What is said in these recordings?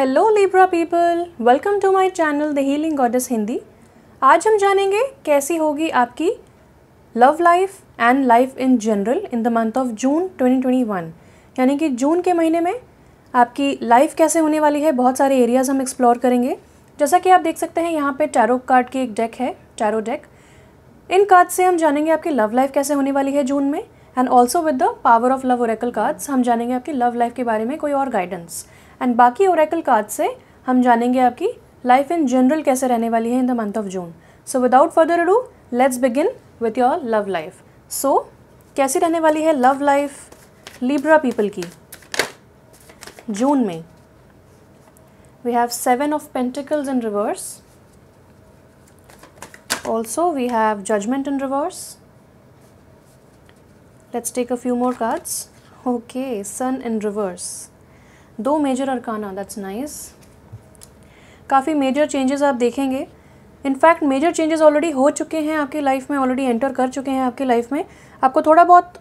Hello Libra people, welcome to my channel the healing goddess Hindi. आज हम जानेंगे कैसी होगी आपकी love life and life in general in the month of June 2021, यानी कि जून के महीने में आपकी लाइफ कैसे होने वाली है। बहुत सारे एरियाज़ हम एक्सप्लोर करेंगे। जैसा कि आप देख सकते हैं यहाँ पे टैरो कार्ड की एक डेक है, टैरो डेक। इन कार्ड से हम जानेंगे आपकी लव लाइफ कैसे होने वाली है जून में, and also with the power of love Oracle cards हम जानेंगे आपकी लव लाइफ के बारे में कोई और गाइडेंस। एंड बाकी ओरेकल कार्ड से हम जानेंगे आपकी लाइफ इन जनरल कैसे रहने वाली है in the month of June. So without further ado let's begin with your love life. So कैसी रहने वाली है लव लाइफ लिब्रा पीपल की जून में। We have 7 of pentacles in reverse, also we have judgement in reverse. Let's take a few more cards. Okay, sun in reverse, 2 major arcana, that's nice. काफ़ी major changes आप देखेंगे। In fact major changes already हो चुके हैं आपकी life में, already enter कर चुके हैं आपकी लाइफ में। आपको थोड़ा बहुत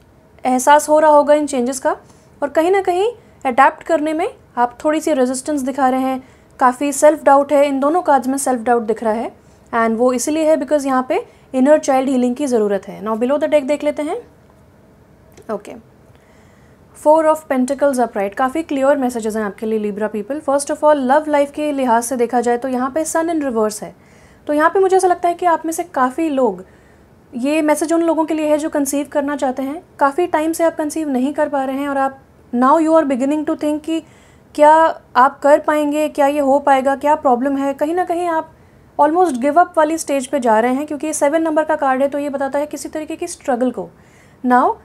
एहसास हो रहा होगा इन चेंजेस का, और कहीं ना कहीं अडेप्ट करने में आप थोड़ी सी रेजिस्टेंस दिखा रहे हैं। काफ़ी सेल्फ डाउट है, इन दोनों कार्ड्स में सेल्फ डाउट दिख रहा है, एंड वो इसीलिए है बिकॉज यहाँ पे इनर चाइल्ड हीलिंग की ज़रूरत है। नाउ बिलो द डेक देख लेते हैं। ओके, 4 ऑफ पेंटिकल्स अपराइट, काफ़ी क्लियर मैसेजेस हैं आपके लिए Libra people. First of all love life के लिहाज से देखा जाए तो यहाँ पे सन इन रिवर्स है। तो यहाँ पे मुझे ऐसा लगता है कि आप में से काफ़ी लोग, ये मैसेज उन लोगों के लिए है जो कंसीव करना चाहते हैं। काफ़ी टाइम से आप कंसीव नहीं कर पा रहे हैं और आप now you are beginning to think कि क्या आप कर पाएंगे, क्या ये हो पाएगा, क्या प्रॉब्लम है। कहीं ना कहीं आप ऑलमोस्ट गिव अप वाली स्टेज पे जा रहे हैं, क्योंकि ये 7 नंबर का कार्ड है तो ये बताता है किसी तरीके की स्ट्रगल को। नाउ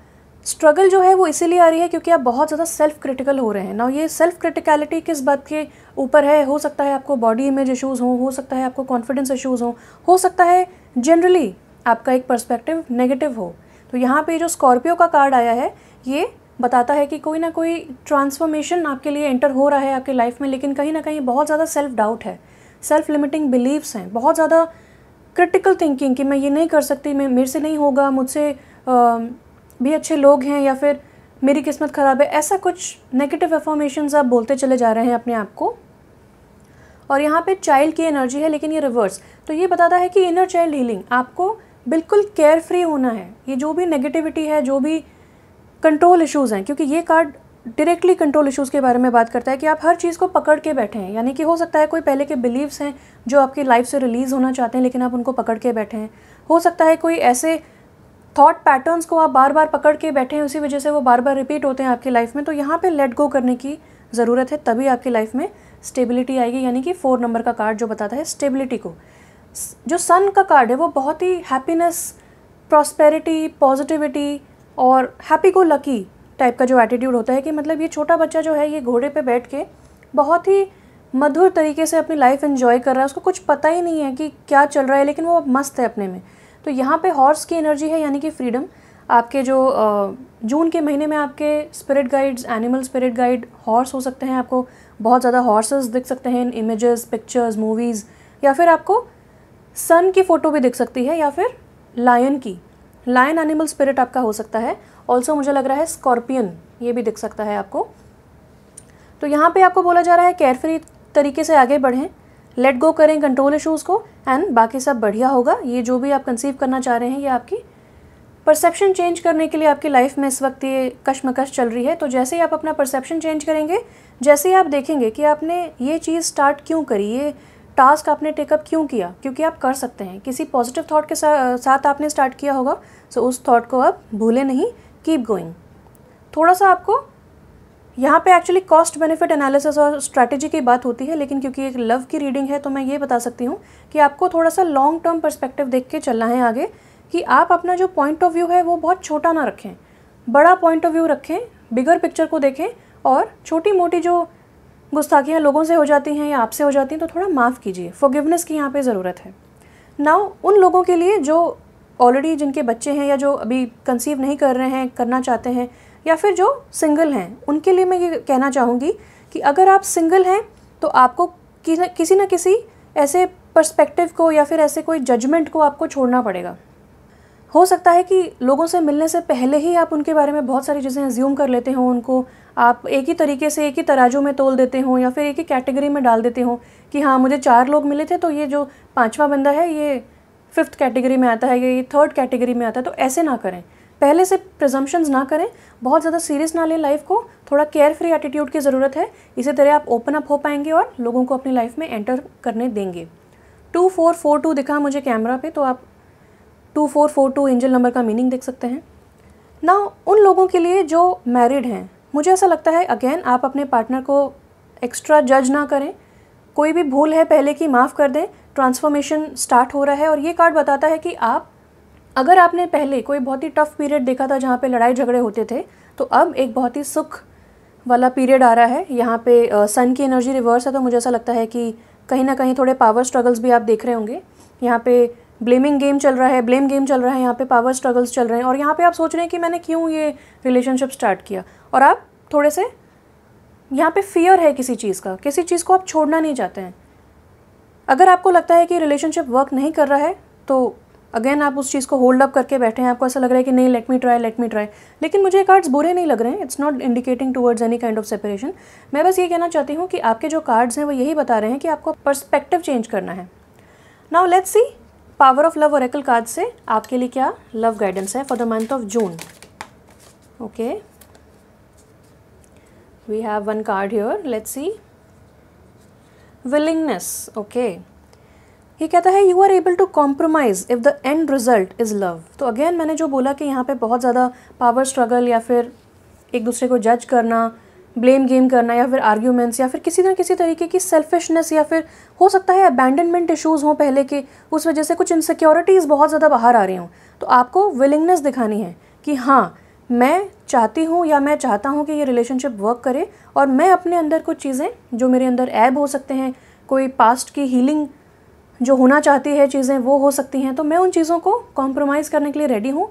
स्ट्रगल जो है वो इसीलिए आ रही है क्योंकि आप बहुत ज़्यादा सेल्फ क्रिटिकल हो रहे हैं। नाउ ये सेल्फ क्रिटिकलिटी किस बात के ऊपर है? हो सकता है आपको बॉडी इमेज इश्यूज़ हो सकता है आपको कॉन्फिडेंस इश्यूज़ हो सकता है जनरली आपका एक पर्सपेक्टिव नेगेटिव हो। तो यहाँ पे जो स्कॉर्पियो का कार्ड आया है ये बताता है कि कोई ना कोई ट्रांसफॉर्मेशन आपके लिए एंटर हो रहा है आपकी लाइफ में, लेकिन कहीं ना कहीं बहुत ज़्यादा सेल्फ डाउट है, सेल्फ लिमिटिंग बिलीव्स हैं, बहुत ज़्यादा क्रिटिकल थिंकिंग कि मैं ये नहीं कर सकती, मैं मेरे से नहीं होगा, मुझसे भी अच्छे लोग हैं, या फिर मेरी किस्मत ख़राब है। ऐसा कुछ नेगेटिव अफर्मेशंस आप बोलते चले जा रहे हैं अपने आप को। और यहाँ पे चाइल्ड की एनर्जी है, लेकिन ये रिवर्स, तो ये बताता है कि इनर चाइल्ड हीलिंग, आपको बिल्कुल केयर फ्री होना है। ये जो भी नेगेटिविटी है, जो भी कंट्रोल इश्यूज़ हैं, क्योंकि ये कार्ड डायरेक्टली कंट्रोल इश्यूज़ के बारे में बात करता है कि आप हर चीज़ को पकड़ के बैठे हैं। यानी कि हो सकता है कोई पहले के बिलीव्स हैं जो आपकी लाइफ से रिलीज़ होना चाहते हैं, लेकिन आप उनको पकड़ के बैठे हैं। हो सकता है कोई ऐसे थॉट पैटर्न्स को आप बार बार पकड़ के बैठे हैं, उसी वजह से वो बार बार रिपीट होते हैं आपकी लाइफ में। तो यहाँ पे लेट गो करने की ज़रूरत है, तभी आपकी लाइफ में स्टेबिलिटी आएगी। यानी कि 4 नंबर का कार्ड जो बताता है स्टेबिलिटी को। जो सन का कार्ड है वो बहुत ही हैप्पीनेस, प्रॉस्पेरिटी, पॉजिटिविटी और हैप्पी गो लकी टाइप का जो एटीट्यूड होता है कि मतलब ये छोटा बच्चा जो है ये घोड़े पे बैठ के बहुत ही मधुर तरीके से अपनी लाइफ एंजॉय कर रहा है। उसको कुछ पता ही नहीं है कि क्या चल रहा है, लेकिन वो मस्त है अपने में। तो यहाँ पे हॉर्स की एनर्जी है, यानी कि फ्रीडम। आपके जो जून के महीने में आपके spirit guides, animal spirit guide horse हो सकते हैं। आपको बहुत ज़्यादा हॉर्सेस दिख सकते हैं इन इमेजेस, पिक्चर्स, मूवीज़, या फिर आपको सन की फ़ोटो भी दिख सकती है, या फिर लायन की, लायन एनिमल स्पिरिट आपका हो सकता है। ऑल्सो मुझे लग रहा है स्कॉर्पियन, ये भी दिख सकता है आपको। तो यहाँ पे आपको बोला जा रहा है केयरफ्री तरीके से आगे बढ़ें, लेट गो करें कंट्रोल इश्यूज़ को, एंड बाकी सब बढ़िया होगा। ये जो भी आप कंसीव करना चाह रहे हैं, ये आपकी परसेप्शन चेंज करने के लिए आपकी लाइफ में इस वक्त ये कश्मकश चल रही है। तो जैसे ही आप अपना परसेप्शन चेंज करेंगे, जैसे ही आप देखेंगे कि आपने ये चीज़ स्टार्ट क्यों करी, ये टास्क आपने टेकअप क्यों किया, क्योंकि आप कर सकते हैं। किसी पॉजिटिव थाट के साथ आपने स्टार्ट किया होगा, सो उस थाट को आप भूलें नहीं, कीप गोइंग। थोड़ा सा आपको यहाँ पे एक्चुअली कॉस्ट बेनिफिट एनालिसिस और स्ट्रैटेजी की बात होती है, लेकिन क्योंकि एक लव की रीडिंग है तो मैं ये बता सकती हूँ कि आपको थोड़ा सा लॉन्ग टर्म पर्सपेक्टिव देख के चलना है आगे, कि आप अपना जो पॉइंट ऑफ व्यू है वो बहुत छोटा ना रखें, बड़ा पॉइंट ऑफ व्यू रखें, बिगर पिक्चर को देखें, और छोटी मोटी जो गुस्ताखियाँ लोगों से हो जाती हैं या आपसे हो जाती हैं तो थोड़ा माफ़ कीजिए। फॉरगिवनेस की यहाँ पर ज़रूरत है। नाउ उन लोगों के लिए जो ऑलरेडी जिनके बच्चे हैं, या जो अभी कंसीव नहीं कर रहे हैं, करना चाहते हैं, या फिर जो सिंगल हैं, उनके लिए मैं ये कहना चाहूँगी कि अगर आप सिंगल हैं तो आपको किसी न किसी ऐसे पर्सपेक्टिव को या फिर ऐसे कोई जजमेंट को आपको छोड़ना पड़ेगा। हो सकता है कि लोगों से मिलने से पहले ही आप उनके बारे में बहुत सारी चीज़ें अज्यूम कर लेते हो, उनको आप एक ही तरीके से एक ही तराजू में तोल देते हो या फिर एक ही कैटेगरी में डाल देते हो कि हाँ मुझे 4 लोग मिले थे तो ये जो 5वां बंदा है ये 5th कैटेगरी में आता है, ये 3rd कैटेगरी में आता है। तो ऐसे ना करें, पहले से प्रिजम्पशंस ना करें, बहुत ज़्यादा सीरियस ना लें लाइफ को, थोड़ा केयर फ्री एटीट्यूड की ज़रूरत है। इसी तरह आप ओपन अप हो पाएंगे और लोगों को अपनी लाइफ में एंटर करने देंगे। 2442 दिखा मुझे कैमरा पे, तो आप 2442 एंजल नंबर का मीनिंग देख सकते हैं ना। उन लोगों के लिए जो मैरिड हैं, मुझे ऐसा लगता है अगेन आप अपने पार्टनर को एक्स्ट्रा जज ना करें, कोई भी भूल है पहले की माफ़ कर दें। ट्रांसफॉर्मेशन स्टार्ट हो रहा है और ये कार्ड बताता है कि आप, अगर आपने पहले कोई बहुत ही टफ पीरियड देखा था जहाँ पे लड़ाई झगड़े होते थे, तो अब एक बहुत ही सुख वाला पीरियड आ रहा है। यहाँ पे सन की एनर्जी रिवर्स है, तो मुझे ऐसा लगता है कि कहीं ना कहीं थोड़े पावर स्ट्रगल्स भी आप देख रहे होंगे। यहाँ पे ब्लेम गेम चल रहा है, यहाँ पे पावर स्ट्रगल्स चल रहे हैं और यहाँ पे आप सोच रहे हैं कि मैंने क्यों ये रिलेशनशिप स्टार्ट किया, और आप थोड़े से यहाँ पे फियर है किसी चीज़ का, किसी चीज़ को आप छोड़ना नहीं चाहते हैं। अगर आपको लगता है कि रिलेशनशिप वर्क नहीं कर रहा है तो अगेन आप उस चीज़ को होल्ड अप करके बैठे हैं, आपको ऐसा लग रहा है कि नहीं लेट मी ट्राई, लेकिन मुझे कार्ड्स बुरे नहीं लग रहे हैं। It's not indicating towards any kind of separation. मैं बस ये कहना चाहती हूँ कि आपके जो कार्ड्स हैं वो यही बता रहे हैं कि आपको पर्सपेक्टिव चेंज करना है। Now let's see power of love oracle card से आपके लिए क्या लव गाइडेंस है for the month of June. Okay, we have one card here, let's see willingness. Okay, ये कहता है you are able to compromise if the end result is love. तो again मैंने जो बोला कि यहाँ पे बहुत ज़्यादा पावर स्ट्रगल या फिर एक दूसरे को जज करना, ब्लेम गेम करना या फिर आर्ग्यूमेंट्स या फिर किसी न किसी तरीके की सेल्फिशनेस या फिर हो सकता है अबैंडनमेंट इश्यूज़ हों पहले के, उस वजह से कुछ इनसिक्योरिटीज़ बहुत ज़्यादा बाहर आ रही हों। तो आपको विलिंगनेस दिखानी है कि हाँ मैं चाहती हूँ या मैं चाहता हूँ कि ये रिलेशनशिप वर्क करे और मैं अपने अंदर कुछ चीज़ें जो मेरे अंदर ऐब हो सकते हैं, कोई पास्ट की हीलिंग जो होना चाहती है चीज़ें वो हो सकती हैं, तो मैं उन चीज़ों को कॉम्प्रोमाइज़ करने के लिए रेडी हूँ,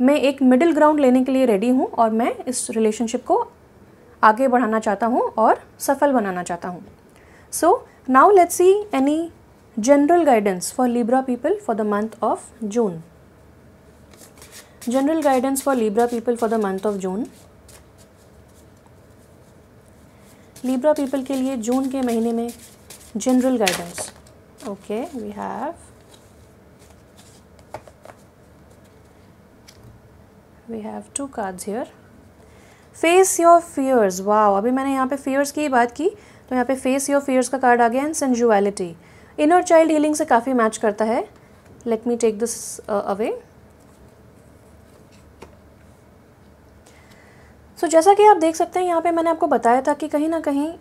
मैं एक मिडिल ग्राउंड लेने के लिए रेडी हूँ और मैं इस रिलेशनशिप को आगे बढ़ाना चाहता हूँ और सफल बनाना चाहता हूँ। So now let's see any general guidance for Libra people for the month of June. General guidance for Libra people for the month of June. Libra people के लिए जून के महीने में general guidance. Okay, we have two cards here. Face your fears. Wow, अभी मैंने यहाँ पे fears की बात की तो यहाँ पे face your fears का कार्ड आ गया and sensuality. Inner child healing से काफ़ी मैच करता है. Let me take this away. So जैसा कि आप देख सकते हैं यहाँ पे मैंने आपको बताया था कि कहीं ना कहीं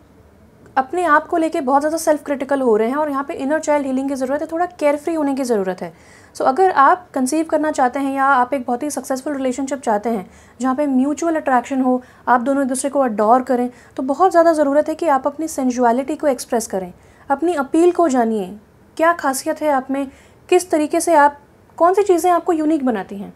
अपने आप को लेके बहुत ज़्यादा सेल्फ क्रिटिकल हो रहे हैं और यहाँ पे इनर चाइल्ड हीलिंग की ज़रूरत है, थोड़ा केयर फ्री होने की ज़रूरत है। सो अगर आप कंसीव करना चाहते हैं या आप एक बहुत ही सक्सेसफुल रिलेशनशिप चाहते हैं जहाँ पे म्यूचुअल अट्रैक्शन हो, आप दोनों एक दूसरे को अडोर करें, तो बहुत ज़्यादा ज़रूरत है कि आप अपनी सेंजुअलिटी को एक्सप्रेस करें, अपनी अपील को जानिए, क्या खासियत है आप में, किस तरीके से आप, कौन सी चीज़ें आपको यूनिक बनाती हैं।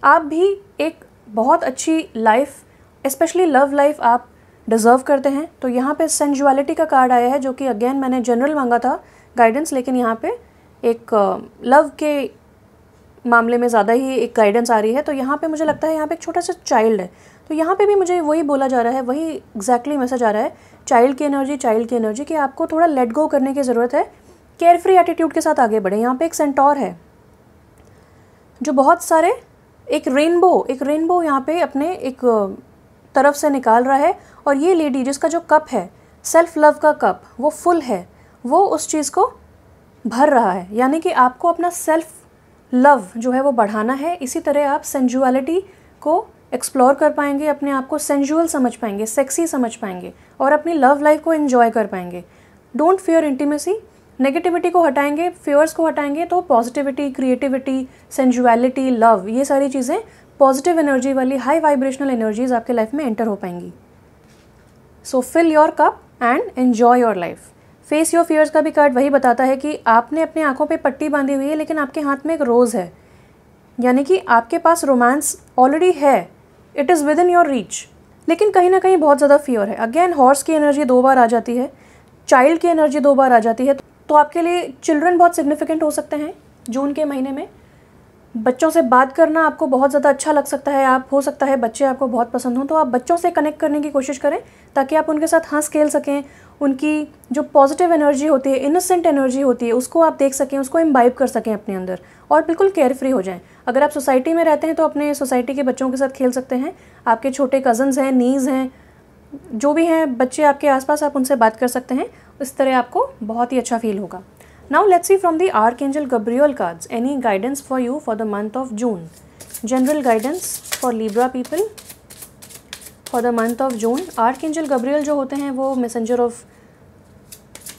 आप भी एक बहुत अच्छी लाइफ, स्पेशली लव लाइफ आप डिज़र्व करते हैं। तो यहाँ पे सेंजुअलिटी का कार्ड आया है जो कि अगेन मैंने जनरल मांगा था गाइडेंस, लेकिन यहाँ पे एक लव के मामले में ज़्यादा ही एक गाइडेंस आ रही है। तो यहाँ पे मुझे लगता है यहाँ पे एक छोटा सा चाइल्ड है, तो यहाँ पे भी मुझे वही बोला जा रहा है, वही एग्जैक्टली मैसेज आ रहा है, चाइल्ड की एनर्जी कि आपको थोड़ा लेट गो करने की ज़रूरत है, केयर फ्री एटीट्यूड के साथ आगे बढ़े। यहाँ पे एक सेंटोर है जो बहुत सारे एक रेनबो यहाँ पे अपने एक तरफ से निकाल रहा है, और ये लेडी जिसका जो कप है, सेल्फ लव का कप, वो फुल है, वो उस चीज़ को भर रहा है। यानी कि आपको अपना सेल्फ लव जो है वो बढ़ाना है। इसी तरह आप सेंजुअलिटी को एक्सप्लोर कर पाएंगे, अपने आप को सेंजुअल समझ पाएंगे, सेक्सी समझ पाएंगे और अपनी लव लाइफ को एंजॉय कर पाएंगे। डोंट फियर इंटीमेसी, नेगेटिविटी को हटाएंगे, फियर्स को हटाएंगे तो पॉजिटिविटी, क्रिएटिविटी, सेंजुअलिटी, लव, ये सारी चीज़ें पॉजिटिव एनर्जी वाली हाई वाइब्रेशनल एनर्जीज आपके लाइफ में एंटर हो पाएंगी। So fill your cup and enjoy your life. Face your fears का भी कार्ड वही बताता है कि आपने अपनी आंखों पे पट्टी बांधी हुई है, लेकिन आपके हाथ में एक रोज़ है, यानी कि आपके पास रोमांस ऑलरेडी है, it is with in your reach, लेकिन कहीं ना कहीं बहुत ज़्यादा फियर है। अगेन हॉर्स की एनर्जी 2 बार आ जाती है, चाइल्ड की एनर्जी 2 बार आ जाती है, तो आपके लिए चिल्ड्रन बहुत सिग्निफिकेंट हो सकते हैं जून के महीने में। बच्चों से बात करना आपको बहुत ज़्यादा अच्छा लग सकता है, आप हो सकता है बच्चे आपको बहुत पसंद हों, तो आप बच्चों से कनेक्ट करने की कोशिश करें ताकि आप उनके साथ हंस खेल सकें, उनकी जो पॉजिटिव एनर्जी होती है, इनोसेंट एनर्जी होती है, उसको आप देख सकें, उसको इम्बाइब कर सकें अपने अंदर और बिल्कुल केयर फ्री हो जाएं। अगर आप सोसाइटी में रहते हैं तो अपने सोसाइटी के बच्चों के साथ खेल सकते हैं, आपके छोटे कज़न्स हैं, नीज़ हैं, जो भी हैं बच्चे आपके आसपास, आप उनसे बात कर सकते हैं। इस तरह आपको बहुत ही अच्छा फील होगा। Now let's see from the Archangel Gabriel cards, any guidance for you for the month of June. General guidance for Libra people for the month of June. Archangel Gabriel जो होते हैं वो messenger of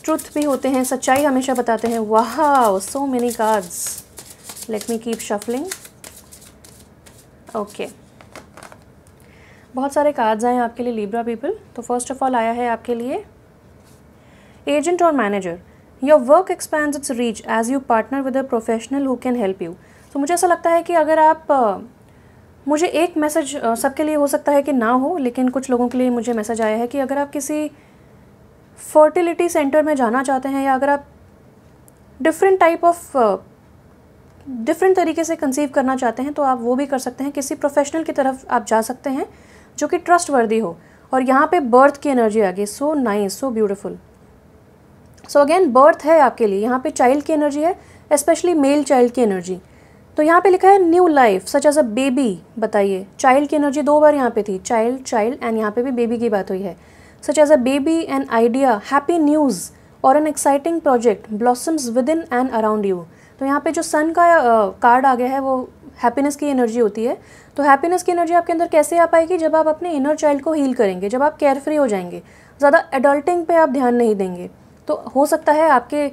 truth भी होते हैं, सच्चाई हमेशा बताते हैं। Wow, so many cards. Let me keep shuffling. Okay. बहुत सारे कार्ड्स आए आपके लिए लिब्रा पीपल। तो फर्स्ट ऑफ ऑल आया है आपके लिए एजेंट और manager. Your work expands its reach as you partner with a professional who can help you. तो मुझे ऐसा लगता है कि अगर आप मुझे एक मैसेज सबके लिए हो सकता है कि ना हो, लेकिन कुछ लोगों के लिए मुझे मैसेज आया है कि अगर आप किसी फर्टिलिटी सेंटर में जाना चाहते हैं या अगर आप डिफरेंट तरीके से कंसीव करना चाहते हैं तो आप वो भी कर सकते हैं। किसी प्रोफेशनल की तरफ आप जा सकते हैं जो कि ट्रस्ट वर्दी हो। और यहाँ पे बर्थ की एनर्जी आ गई। So nice, so beautiful. So again birth है आपके लिए, यहाँ पे चाइल्ड की एनर्जी है, स्पेशली मेल चाइल्ड की एनर्जी। तो यहाँ पे लिखा है new life such as a baby. बताइए, चाइल्ड की एनर्जी दो बार यहाँ पे थी, चाइल्ड एंड यहाँ पे भी बेबी की बात हुई है। Such as a baby, an idea, happy news और an exciting project blossoms within and around you. तो यहाँ पे जो सन का कार्ड आ गया है वो हैप्पीनेस की एनर्जी होती है। तो हैप्पीनेस की एनर्जी आपके अंदर कैसे आ पाएगी? जब आप अपने इनर चाइल्ड को हील करेंगे, जब आप केयर फ्री हो जाएंगे, ज़्यादा एडल्टिंग पे आप ध्यान नहीं देंगे। तो हो सकता है आपके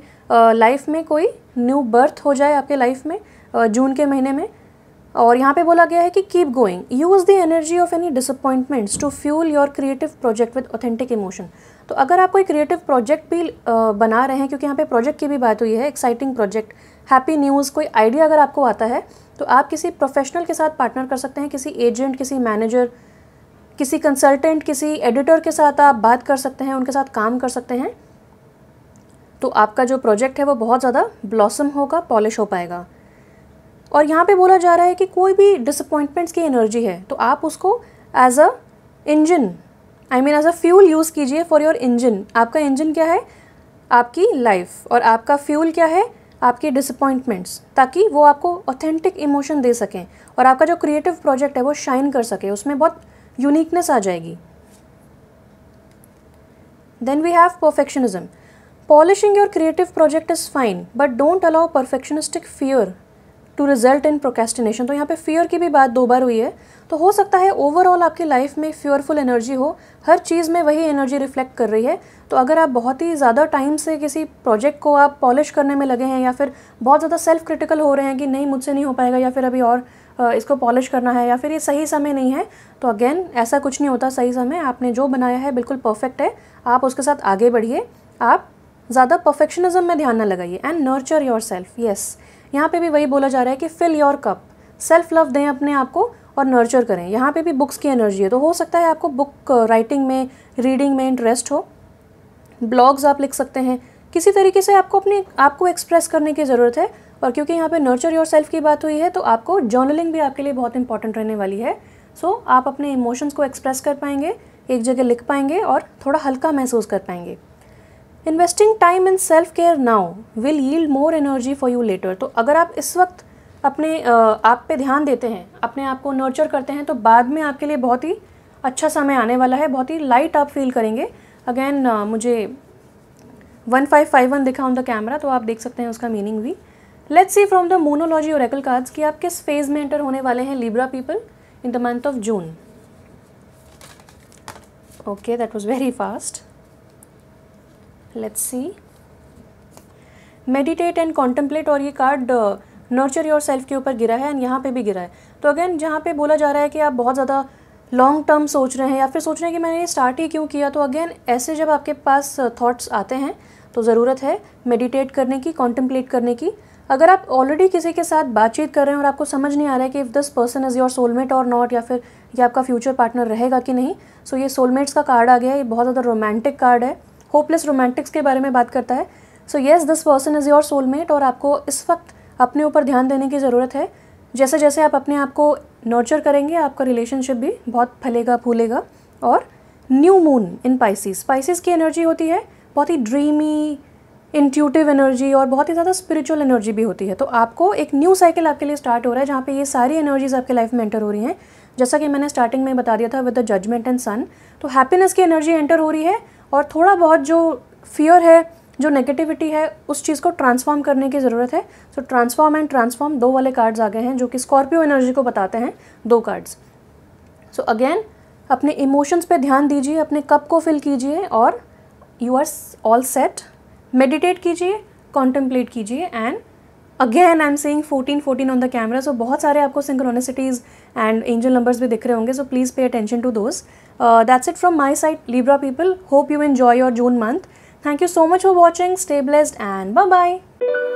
लाइफ में कोई न्यू बर्थ हो जाए आपके लाइफ में जून के महीने में। और यहाँ पे बोला गया है कि keep going, use the energy of any disappointments to fuel your creative project with authentic emotion. तो अगर आप कोई क्रिएटिव प्रोजेक्ट भी बना रहे हैं, क्योंकि यहाँ पे प्रोजेक्ट की भी बात हुई है, एक्साइटिंग प्रोजेक्ट, हैप्पी न्यूज़, कोई आइडिया अगर आपको आता है तो आप किसी प्रोफेशनल के साथ पार्टनर कर सकते हैं, किसी एजेंट, किसी मैनेजर, किसी कंसल्टेंट, किसी एडिटर के साथ आप बात कर सकते हैं, उनके साथ काम कर सकते हैं। तो आपका जो प्रोजेक्ट है वो बहुत ज़्यादा ब्लॉसम होगा, पॉलिश हो पाएगा। और यहाँ पे बोला जा रहा है कि कोई भी डिसअपॉइंटमेंट्स की एनर्जी है तो आप उसको as a engine, as a fuel use कीजिए फॉर योर इंजन। आपका इंजन क्या है? आपकी लाइफ। और आपका फ्यूल क्या है? आपकी डिसअपॉइंटमेंट्स, ताकि वो आपको ऑथेंटिक इमोशन दे सकें और आपका जो क्रिएटिव प्रोजेक्ट है वो शाइन कर सके, उसमें बहुत यूनिकनेस आ जाएगी। Then we have perfectionism. Polishing your creative project is fine, but don't allow perfectionistic fear to result in procrastination. तो यहाँ पे fear की भी बात दो बार हुई है। तो हो सकता है ओवरऑल आपकी लाइफ में fearful एनर्जी हो, हर चीज़ में वही एनर्जी रिफ्लेक्ट कर रही है। तो अगर आप बहुत ही ज़्यादा टाइम से किसी प्रोजेक्ट को आप पॉलिश करने में लगे हैं या फिर बहुत ज़्यादा सेल्फ क्रिटिकल हो रहे हैं कि नहीं मुझसे नहीं हो पाएगा या फिर अभी और इसको पॉलिश करना है या फिर ये सही समय नहीं है, तो अगेन ऐसा कुछ नहीं होता। सही समय, आपने जो बनाया है बिल्कुल परफेक्ट है, आप उसके साथ आगे बढ़िए। आप ज़्यादा परफेक्शनिज्म में ध्यान न लगाइए and nurture yourself. Yes, यहाँ पे भी वही बोला जा रहा है कि fill your cup, self love दें अपने आप को और नर्चर करें। यहाँ पे भी बुक्स की एनर्जी है, तो हो सकता है आपको बुक राइटिंग में, रीडिंग में इंटरेस्ट हो, ब्लॉग्स आप लिख सकते हैं, किसी तरीके से आपको अपने आप को एक्सप्रेस करने की ज़रूरत है। और क्योंकि यहाँ पे नर्चर योर सेल्फ की बात हुई है तो आपको जर्नलिंग भी आपके लिए बहुत इंपॉर्टेंट रहने वाली है। सो आप अपने इमोशंस को एक्सप्रेस कर पाएंगे, एक जगह लिख पाएंगे और थोड़ा हल्का महसूस कर पाएंगे। Investing time in self care now will yield more energy for you later. तो अगर आप इस वक्त अपने आप पे ध्यान देते हैं, अपने आप को नर्चर करते हैं, तो बाद में आपके लिए बहुत ही अच्छा समय आने वाला है, बहुत ही लाइट आप फील करेंगे। अगेन मुझे 1551 दिखा ऑन द कैमरा, तो आप देख सकते हैं उसका मीनिंग भी। Let's see from the Moonology oracle cards कि आप किस फेज में एंटर होने वाले हैं Libra people in the month of June. Okay, that was very fast. Let's see, meditate and contemplate, और ये कार्ड नर्चर योर सेल्फ के ऊपर गिरा है एंड यहाँ पे भी गिरा है। तो अगेन जहाँ पे बोला जा रहा है कि आप बहुत ज़्यादा लॉन्ग टर्म सोच रहे हैं या फिर सोच रहे हैं कि मैंने ये स्टार्ट ही क्यों किया, तो अगेन ऐसे जब आपके पास थॉट्स आते हैं तो ज़रूरत है मेडिटेट करने की, कॉन्टेम्पलेट करने की। अगर आप ऑलरेडी किसी के साथ बातचीत कर रहे हैं और आपको समझ नहीं आ रहा है कि if this person is your soulmate और नॉट, या फिर ये आपका फ्यूचर पार्टनर रहेगा कि नहीं, सो ये सोलमेट्स का कार्ड आ गया है। ये बहुत ज़्यादा रोमांटिक कार्ड है, होपलेस रोमांटिक्स के बारे में बात करता है। So yes, this person is your soulmate और आपको इस वक्त अपने ऊपर ध्यान देने की ज़रूरत है। जैसे जैसे आप अपने आप को नर्चर करेंगे आपका रिलेशनशिप भी बहुत फलेगा फूलेगा। और new moon in Pisces, Pisces की एनर्जी होती है बहुत ही ड्रीमी, इंट्यूटिव एनर्जी और बहुत ही ज़्यादा स्पिरिचुअल एनर्जी भी होती है। तो आपको एक न्यू साइकिल आपके लिए स्टार्ट हो रहा है जहाँ पे ये सारी एनर्जीज आपके लाइफ में एंटर हो रही हैं। जैसा कि मैंने स्टार्टिंग में बता दिया था विद द जजमेंट एंड सन, तो हैप्पीनेस की एनर्जी एंटर हो रही है और थोड़ा बहुत जो फियर है, जो नेगेटिविटी है, उस चीज़ को ट्रांसफॉर्म करने की ज़रूरत है। सो ट्रांसफॉर्म एंड ट्रांसफॉर्म 2 वाले कार्ड्स आ गए हैं जो कि स्कॉर्पियो एनर्जी को बताते हैं, 2 कार्ड्स। सो अगेन अपने इमोशंस पे ध्यान दीजिए, अपने कप को फिल कीजिए और you are all set. Meditate कीजिए, कॉन्टेम्पलेट कीजिए and again I am saying 14 on the camera. So बहुत सारे आपको सिंक्रोनिसिटीज़ एंड एंजल नंबर्स भी दिख रहे होंगे, so please pay attention to those. That's it from my side Libra people. Hope you enjoy your June month. Thank you so much for watching. Stay blessed and bye bye.